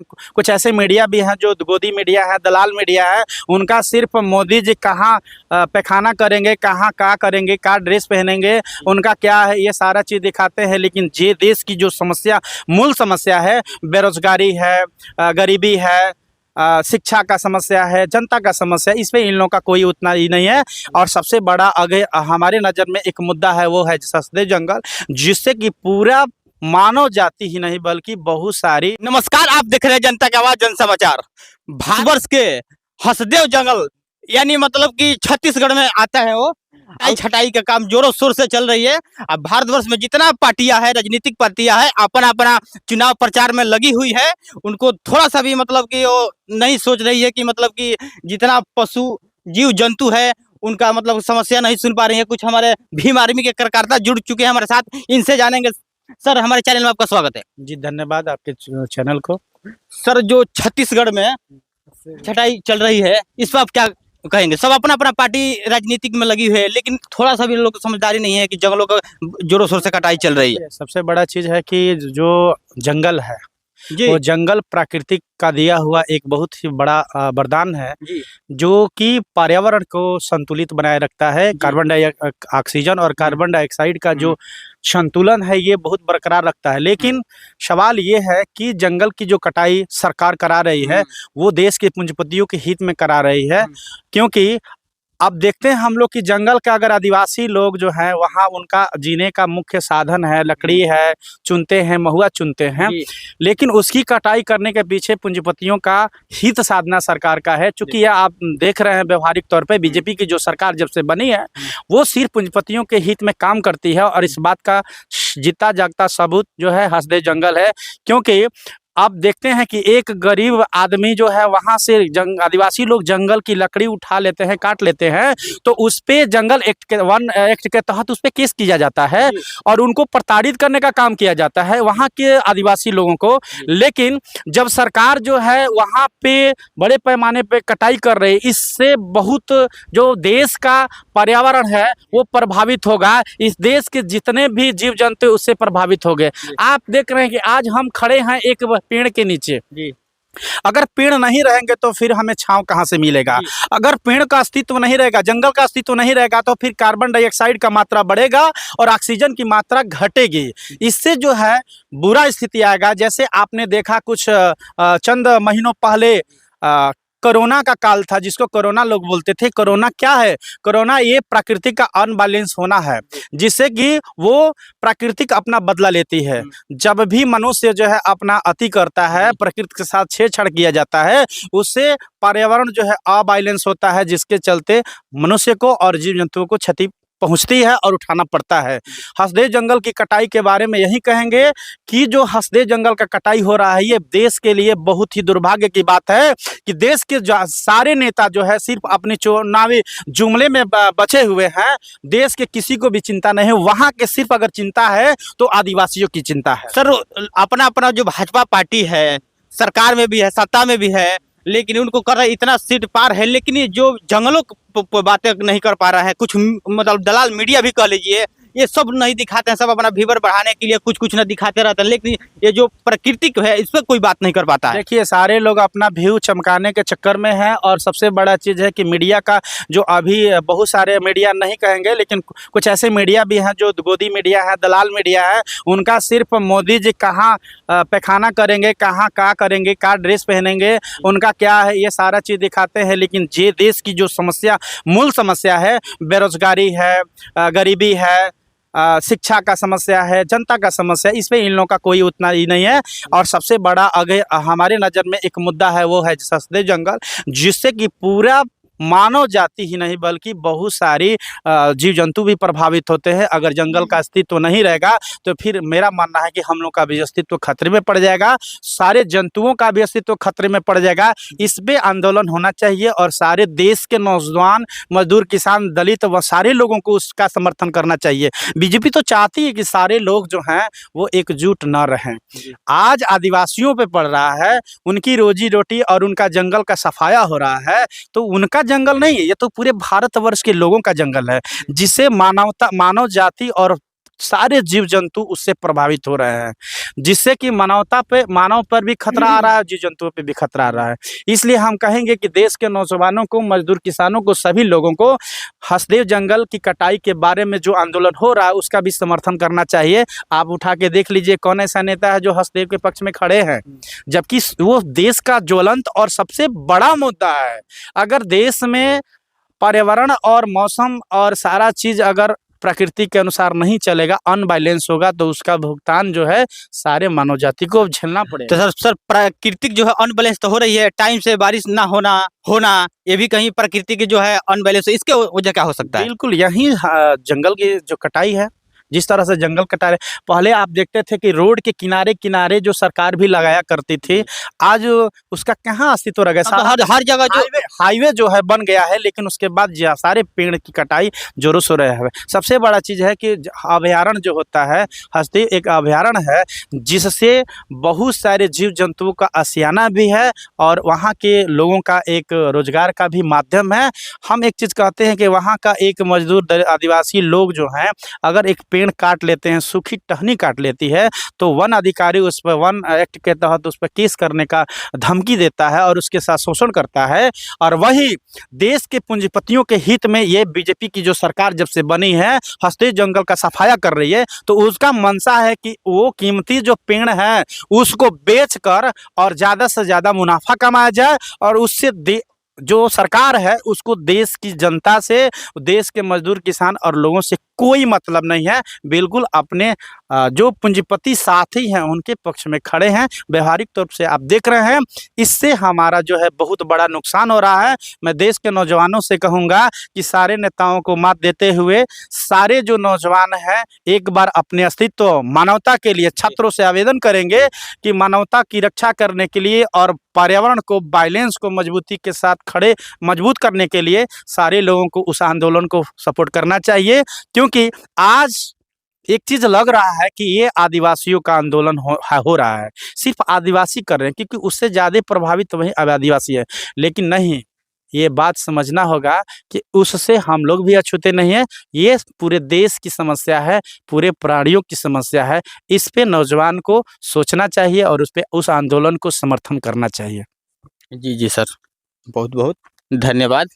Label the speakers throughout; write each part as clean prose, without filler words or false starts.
Speaker 1: कुछ ऐसे मीडिया भी हैं जो गोदी मीडिया है, दलाल मीडिया है। उनका सिर्फ मोदी जी कहाँ पैखाना करेंगे, कहाँ क्या करेंगे, क्या ड्रेस पहनेंगे, उनका क्या है, ये सारा चीज़ दिखाते हैं। लेकिन ये देश की जो समस्या, मूल समस्या है, बेरोजगारी है, गरीबी है, शिक्षा का समस्या है, जनता का समस्या, इस पे इन लोगों का कोई उतना ही नहीं है। और सबसे बड़ा आगे हमारे नज़र में एक मुद्दा है, वो है हंसदे जंगल, जिससे कि पूरा मानव जाति ही नहीं बल्कि बहुत सारी।
Speaker 2: नमस्कार, आप देख रहे हैं जनता की आवाज जन समाचार। भारतवर्ष के हसदेव जंगल यानी मतलब कि छत्तीसगढ़ में आता है वो। छटाई का काम जोरों शोर से चल रही है। अब भारतवर्ष में जितना पार्टियां है, राजनीतिक पार्टियां है, अपना अपना चुनाव प्रचार में लगी हुई है। उनको थोड़ा सा भी मतलब कि वो नहीं सोच रही है कि मतलब कि जितना पशु जीव जंतु है उनका मतलब समस्या नहीं सुन पा रही है। कुछ हमारे भीम आर्मी के कार्यकर्ता जुड़ चुके हैं हमारे साथ, इनसे जानेंगे। सर, हमारे चैनल में आपका स्वागत है।
Speaker 1: जी धन्यवाद आपके चैनल को।
Speaker 2: सर, जो छत्तीसगढ़ में छटाई चल रही है, इस पर आप क्या कहेंगे? सब अपना अपना पार्टी राजनीतिक में लगी हुई है, लेकिन थोड़ा सा भी लोग को समझदारी नहीं है कि जंगलों का जोरों शोर से कटाई चल रही है।
Speaker 1: सबसे बड़ा चीज़ है कि जो जंगल है
Speaker 2: जी
Speaker 1: वो जंगल प्रकृति का दिया हुआ एक बहुत ही बड़ा वरदान है,
Speaker 2: जी
Speaker 1: जो कि पर्यावरण को संतुलित बनाए रखता है। कार्बन ऑक्सीजन और कार्बन डाइऑक्साइड का जो संतुलन है ये बहुत बरकरार रखता है। लेकिन सवाल ये है कि जंगल की जो कटाई सरकार करा रही है वो देश के पूंजीपतियों के हित में करा रही है। क्योंकि अब देखते हैं हम लोग कि जंगल का अगर आदिवासी लोग जो हैं वहाँ उनका जीने का मुख्य साधन है, लकड़ी है, चुनते हैं, महुआ चुनते हैं। लेकिन उसकी कटाई करने के पीछे पूंजीपतियों का हित साधना सरकार का है। चूंकि यह आप देख रहे हैं व्यवहारिक तौर पे बीजेपी की जो सरकार जब से बनी है वो सिर्फ पूंजीपतियों के हित में काम करती है। और इस बात का जीता जागता सबूत जो है हंसदे जंगल है। क्योंकि आप देखते हैं कि एक गरीब आदमी जो है वहां से आदिवासी लोग जंगल की लकड़ी उठा लेते हैं, काट लेते हैं, तो उस पे जंगल एक्ट के वन एक्ट के तहत उस पे केस किया जाता है और उनको प्रताड़ित करने का काम किया जाता है वहां के आदिवासी लोगों को। लेकिन जब सरकार जो है वहां पे बड़े पैमाने पे कटाई कर रही है, इससे बहुत जो देश का पर्यावरण है वो प्रभावित होगा। इस देश के जितने भी जीव जंतु उससे प्रभावित हो गए। आप देख रहे हैं कि आज हम खड़े हैं एक पेड़ के नीचे। अगर पेड़ नहीं रहेंगे तो फिर हमें छांव कहाँ से मिलेगा? अगर पेड़ का अस्तित्व नहीं रहेगा, जंगल का अस्तित्व नहीं रहेगा, तो फिर कार्बन डाइऑक्साइड का मात्रा बढ़ेगा और ऑक्सीजन की मात्रा घटेगी। इससे जो है बुरा स्थिति आएगा। जैसे आपने देखा कुछ चंद महीनों पहले कोरोना का काल था, जिसको कोरोना लोग बोलते थे। कोरोना क्या है? कोरोना ये प्रकृति का अनबैलेंस होना है, जिससे कि वो प्राकृतिक अपना बदला लेती है। जब भी मनुष्य जो है अपना अति करता है, प्रकृति के साथ छेड़छाड़ किया जाता है, उससे पर्यावरण जो है अबैलेंस होता है, जिसके चलते मनुष्य को और जीव जंतुओं को क्षति पहुंचती है और उठाना पड़ता है। हंसदे जंगल की कटाई के बारे में यही कहेंगे कि जो हंसदे जंगल का कटाई हो रहा है ये देश के लिए बहुत ही दुर्भाग्य की बात है कि देश के सारे नेता जो है सिर्फ अपने चुनावी जुमले में बचे हुए हैं। देश के किसी को भी चिंता नहीं है। वहाँ के सिर्फ अगर चिंता है तो आदिवासियों की चिंता है।
Speaker 2: सर, अपना अपना जो भाजपा पार्टी है, सरकार में भी है, सत्ता में भी है, लेकिन उनको कर रहा है इतना सीट पार है, लेकिन ये जो जंगलों बातें नहीं कर पा रहा है। कुछ मतलब दलाल मीडिया भी कह लीजिए, ये सब नहीं दिखाते हैं। सब अपना व्यूवर बढ़ाने के लिए कुछ कुछ न दिखाते रहते हैं, लेकिन ये जो प्राकृतिक है इस पर कोई बात नहीं कर पाता है।
Speaker 1: देखिए, सारे लोग अपना व्यू चमकाने के चक्कर में हैं। और सबसे बड़ा चीज़ है कि मीडिया का जो अभी बहुत सारे मीडिया नहीं कहेंगे, लेकिन कुछ ऐसे मीडिया भी हैं जो गोदी मीडिया है, दलाल मीडिया है। उनका सिर्फ मोदी जी कहाँ पैखाना करेंगे, कहाँ क्या करेंगे, क्या ड्रेस पहनेंगे, उनका क्या है, ये सारा चीज़ दिखाते हैं। लेकिन ये देश की जो समस्या, मूल समस्या है, बेरोजगारी है, गरीबी है, शिक्षा का समस्या है, जनता का समस्या, इस पे इन लोगों का कोई उतना ही नहीं है। और सबसे बड़ा आगे हमारे नज़र में एक मुद्दा है, वो है हंसदे जंगल, जिससे कि पूरा मानव जाति ही नहीं बल्कि बहुत सारी जीव जंतु भी प्रभावित होते हैं। अगर जंगल का अस्तित्व नहीं रहेगा तो फिर मेरा मानना है कि हम लोग का भी अस्तित्व खतरे में पड़ जाएगा, सारे जंतुओं का भी अस्तित्व खतरे में पड़ जाएगा। इस पे आंदोलन होना चाहिए और सारे देश के नौजवान, मजदूर, किसान, दलित व सारे लोगों को उसका समर्थन करना चाहिए। बीजेपी तो चाहती है कि सारे लोग जो हैं वो एकजुट न रहें। आज आदिवासियों पे पड़ रहा है, उनकी रोजी रोटी और उनका जंगल का सफाया हो रहा है, तो उनका जंगल नहीं है, ये तो पूरे भारतवर्ष के लोगों का जंगल है, जिसे मानव जाति और सारे जीव जंतु उससे प्रभावित हो रहे हैं, जिससे कि मानव पर भी खतरा आ रहा है, जीव जंतुओं पे भी खतरा आ रहा है। इसलिए हम कहेंगे कि देश के नौजवानों को, मजदूर किसानों को, सभी लोगों को हसदेव जंगल की कटाई के बारे में जो आंदोलन हो रहा है उसका भी समर्थन करना चाहिए। आप उठा के देख लीजिए कौन ऐसा नेता है जो हसदेव के पक्ष में खड़े हैं, जबकि वो देश का ज्वलंत और सबसे बड़ा मुद्दा है। अगर देश में पर्यावरण और मौसम और सारा चीज अगर प्रकृति के अनुसार नहीं चलेगा, अनबैलेंस होगा, तो उसका भुगतान जो है सारे मानव जाति को झेलना
Speaker 2: तो
Speaker 1: पड़ेगा।
Speaker 2: सर प्राकृतिक जो है अनबैलेंस तो हो रही है, टाइम से बारिश ना होना ये भी कहीं प्रकृति की जो है अनबैलेंस है, इसके वजह क्या हो सकता है?
Speaker 1: बिल्कुल यही जंगल की जो कटाई है, जिस तरह से जंगल कटा रहे, पहले आप देखते थे कि रोड के किनारे किनारे जो सरकार भी लगाया करती थी, आज उसका कहाँ अस्तित्व रह गया।
Speaker 2: अब तो हर जगह जो
Speaker 1: हाईवे जो है बन गया है, लेकिन उसके बाद सारे पेड़ की कटाई जोरों शोरों है। सबसे बड़ा चीज़ है कि अभयारण्य जो होता है, हस्ती एक अभयारण्य है जिससे बहुत सारे जीव जंतुओं का आशियाना भी है और वहाँ के लोगों का एक रोजगार का भी माध्यम है। हम एक चीज़ कहते हैं कि वहाँ का एक मजदूर आदिवासी लोग जो हैं, अगर एक पेड़ काट लेते हैं, सूखी टहनी काट लेती है, तो वन अधिकारी उस पर, वन एक्ट के तहत उस पर केस करने का धमकी देता है और उसके साथ शोषण करता है। और वही देश के पूंजीपतियों के हित में ये बीजेपी की जो सरकार जब से बनी है, हसदेव जंगल का सफाया कर रही है, तो उसका मंशा है कि वो कीमती जो पेड़ है उसको बेचकर और ज़्यादा से ज़्यादा मुनाफा कमाया जाए और उससे जो सरकार है उसको देश की जनता से, देश के मजदूर किसान और लोगों से कोई मतलब नहीं है। बिल्कुल अपने जो पूंजीपति साथी हैं उनके पक्ष में खड़े हैं। व्यवहारिक तौर से आप देख रहे हैं, इससे हमारा जो है बहुत बड़ा नुकसान हो रहा है। मैं देश के नौजवानों से कहूँगा कि सारे नेताओं को मात देते हुए सारे जो नौजवान हैं एक बार अपने अस्तित्व मानवता के लिए छात्रों से आवेदन करेंगे कि मानवता की रक्षा करने के लिए और पर्यावरण को, बैलेंस को मजबूती के साथ मजबूत करने के लिए सारे लोगों को उस आंदोलन को सपोर्ट करना चाहिए। क्योंकि आज एक चीज लग रहा है कि ये आदिवासियों का आंदोलन हो रहा है, सिर्फ आदिवासी कर रहे हैं क्योंकि उससे ज़्यादा प्रभावित वही आदिवासी है। लेकिन नहीं, ये बात समझना होगा कि उससे हम लोग भी अछूते नहीं हैं। ये पूरे देश की समस्या है, पूरे प्राणियों की समस्या है। इस पे नौजवान को सोचना चाहिए और उस आंदोलन को समर्थन करना चाहिए।
Speaker 2: जी सर, बहुत बहुत धन्यवाद।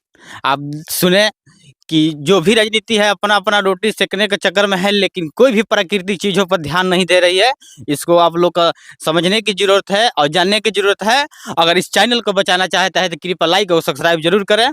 Speaker 2: आप सुने कि जो भी राजनीति है अपना अपना रोटी सेकने के चक्कर में है, लेकिन कोई भी प्राकृतिक चीज़ों पर ध्यान नहीं दे रही है। इसको आप लोग का समझने की ज़रूरत है और जानने की ज़रूरत है। अगर इस चैनल को बचाना चाहता है तो कृपया लाइक और सब्सक्राइब जरूर करें।